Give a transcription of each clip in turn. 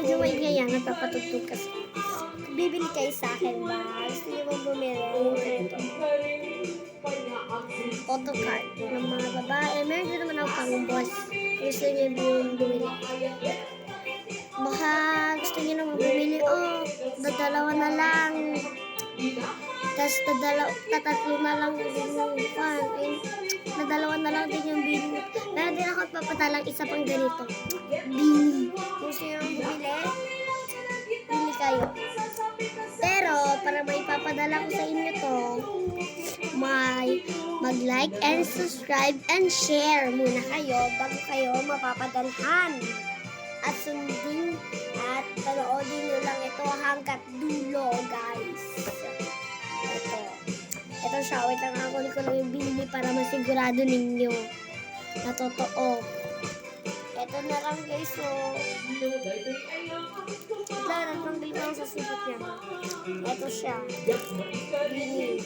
medyo maingay yan, nagpapatugtog kasi. Bibili kayo sa akin ba? Gusto niyo bang bumili? Ito. Photocard ng mga babae. Meron din naman ako pang boss. Gusto niyo yung bumili. Baka gusto niyo naman bumili. Oh, dadalawa na lang. Tapos tatatlo na lang din yung fan. Nadalawa na lang din yung bini. Meron din ako papatalang isa pang ganito. Bini. Gusto niyo naman bumili? Bili kayo. Pero, para may papadala ko sa inyo to, mag-like and subscribe and share muna kayo bago kayo mapapadalhan. At sundin at panoodin nyo lang ito hanggat dulo, guys. Ito siya. Wait lang, ako lang yung bili para masigurado ninyo na totoo. Ito na lang, guys. So, nagtanggal ko lang sa sipot niya. Ito siya. Bini.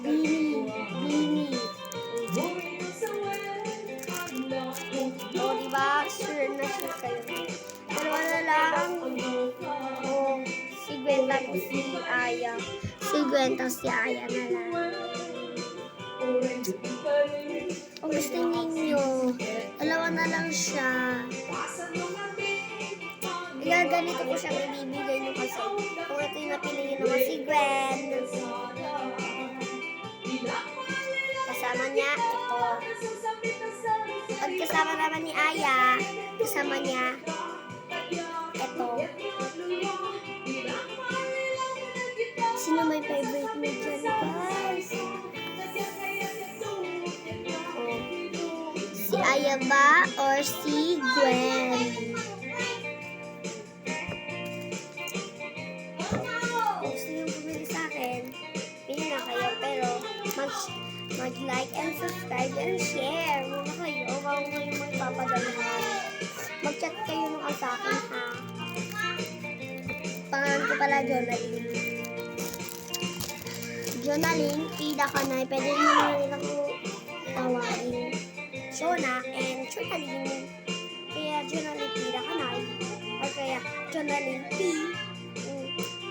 Bini. O, diba? Sure na sure kayo. Dalawa na lang. O, si Gwenta at si Aya. Si Gwenta si Aya na lang. Kung gusto ninyo, dalawa na lang siya. Kaya ganito ko siya ibibigay nyo kasi. Kung ito yung napili nyo naman si Gwen. Kasama niya, ito. Pag kasama naman ni Aya, kasama niya, ito. Sino may favorite mo dyan, guys? Si Aya ba or si Gwen? Gusto nyo bumili sa akin, pili na kayo, pero mag-like and subscribe and share muna kayo bago kayo magpapadalahan. Mag-chat kayo nung sa akin, ha? Pangalan ko pala, Jonaline. Jonaline, Pida Kanay. Pwede nyo na rin ako tawagin Shona and Jonaline. Kaya Jonaline Pida Kanay. O kaya Jonaline P.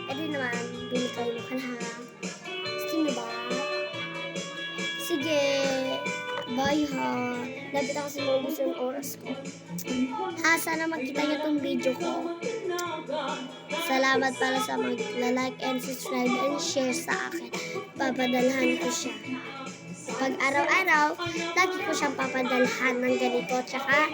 Pwede naman, bili kayo mo ha. Gusto nyo ba? Sige. Bye ha. Lapit ako sa mga gusto yung oras ko. Ha, sana makita nyo tong video ko. Salamat para sa mag-like and subscribe and share sa akin. Papadalhan ko siya. Pag araw-araw, lagi ko siyang papadalhan ng ganito. Tsaka,